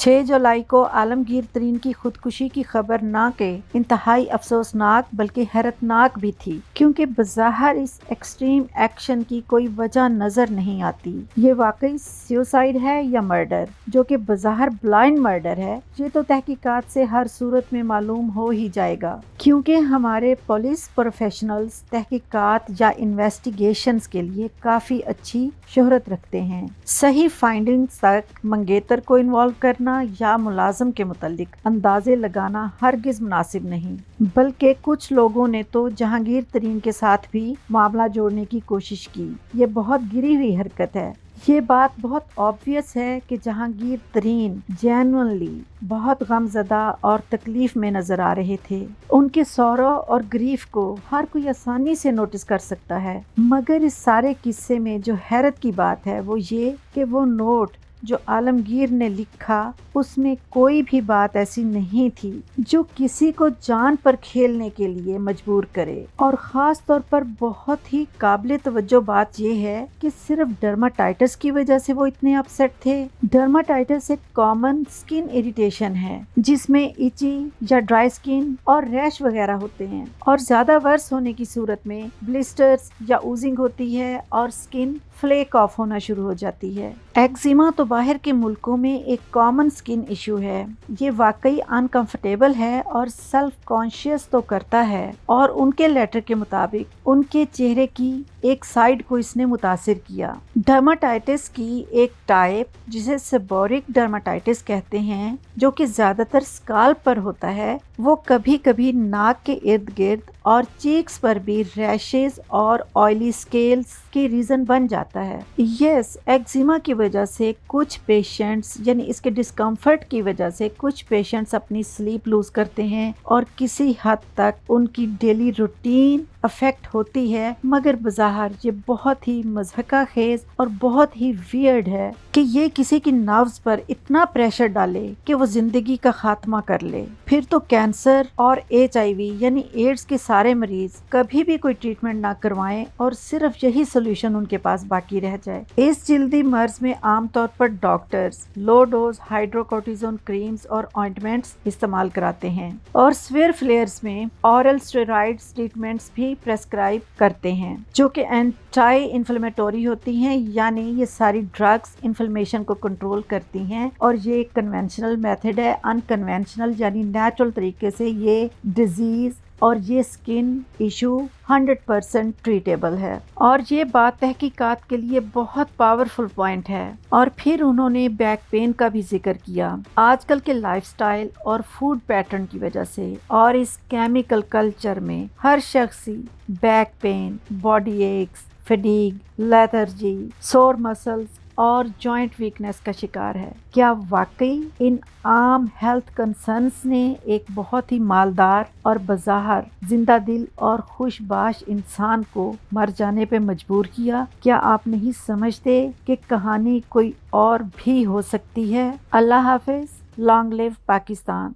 6 जुलाई को आलमगीर तरीन की खुदकुशी की खबर न के इंतहाई अफसोसनाक बल्कि हैरतनाक भी थी, क्योंकि बज़ाहिर इस एक्सट्रीम एक्शन की कोई वजह नजर नहीं आती। ये वाकई सुसाइड है या मर्डर, जो कि बज़ाहिर ब्लाइंड मर्डर है, ये तो तहकीकात से हर सूरत में मालूम हो ही जाएगा, क्योंकि हमारे पुलिस प्रोफेशनल्स तहकीकात या इन्वेस्टिगेशंस के लिए काफ़ी अच्छी शोहरत रखते हैं। सही फाइंडिंग्स तक मंगेतर को इन्वॉल्व करना या मुलाजिम के मुतालिक अंदाजे लगाना हरगिज मुनासिब नहीं, बल्कि कुछ लोगों ने तो जहांगीर तरीन के साथ भी मामला जोड़ने की कोशिश की। ये बहुत गिरी हुई हरकत है। ये बात बहुत ऑब्वियस है कि जहांगीर तरीन जेन्युइनली बहुत गमज़दा और तकलीफ में नजर आ रहे थे। उनके सौरों और ग्रीफ को हर कोई आसानी से नोटिस कर सकता है, मगर इस सारे किस्से में जो हैरत की बात है वो ये कि वो नोट जो आलमगीर ने लिखा उसमें कोई भी बात ऐसी नहीं थी जो किसी को जान पर खेलने के लिए मजबूर करे। और ख़ास तौर पर बहुत ही काबिल तवज्जो बात यह है कि सिर्फ डर्माटाइटिस की वजह से वो इतने अपसेट थे। डर्माटाइटिस एक कॉमन स्किन इरिटेशन है जिसमें इची या ड्राई स्किन और रैश वगैरह होते हैं, और ज़्यादा वर्स होने की सूरत में ब्लिस्टर्स या ऊजिंग होती है और स्किन फ्लेक ऑफ होना शुरू हो जाती है। एक्जिमा तो बाहर के मुल्कों में एक कॉमन स्किन इशू है। ये वाकई अनकंफर्टेबल है और सेल्फ कॉन्शियस तो करता है, और उनके लेटर के मुताबिक उनके चेहरे की एक साइड को इसने मुतासिर किया। डर्माटाइटिस की एक टाइप जिसे सेबोरिक डर्माटाइटिस कहते हैं, जो कि ज्यादातर स्काल्प पर होता है, वो कभी कभी नाक के इर्द गिर्द और चीक्स पर भी रैशेज और ऑयली स्केल्स की रीजन बन जाता है। यस, एक्जिमा की वजह से कुछ पेशेंट्स यानी इसके डिस्कम्फर्ट की वजह से कुछ पेशेंट्स अपनी स्लीप लूज करते हैं और किसी हद तक उनकी डेली रूटीन अफेक्ट होती है, मगर बज़ाहिर ये बहुत ही मज़हका खेज और बहुत ही वियर्ड है कि ये किसी की नर्व्स पर इतना प्रेशर डाले कि वो जिंदगी का खात्मा कर ले। फिर तो कैंसर और HIV यानी एड्स के सारे मरीज कभी भी कोई ट्रीटमेंट ना करवाएं और सिर्फ यही सोल्यूशन उनके पास बाकी रह जाए। इस जल्दी मर्ज में आमतौर पर डॉक्टर्स लो डोज हाइड्रोकोर्टिजोन क्रीम्स और ऑइंटमेंट्स इस्तेमाल कराते हैं, और स्वेयर फ्लेयर्स में ऑरल स्टेरॉइड्स ट्रीटमेंट्स भी प्रेस्क्राइब करते हैं, जो कि एंटी इन्फ्लेमेटोरी होती हैं, यानी ये सारी ड्रग्स इन्फ्लेमेशन को कंट्रोल करती हैं। और ये एक कन्वेंशनल मेथड है। अनकन्वेंशनल यानी नेचुरल तरीके से ये डिजीज और ये स्किन इशू 100% ट्रीटेबल है, और ये बात तहकीकात के लिए बहुत पावरफुल पॉइंट है। और फिर उन्होंने बैक पेन का भी जिक्र किया। आजकल के लाइफस्टाइल और फूड पैटर्न की वजह से और इस केमिकल कल्चर में हर शख्स back pain, body aches, fatigue, lethargy, सोर मसल्स और जॉइंट वीकनेस का शिकार है। क्या वाकई इन आम हेल्थ कंसर्न्स ने एक बहुत ही मालदार और बज़ाहिर जिंदा दिल और खुशबाश इंसान को मर जाने पे मजबूर किया? क्या आप नहीं समझते कि कहानी कोई और भी हो सकती है? अल्लाह हाफिज। Long live Pakistan.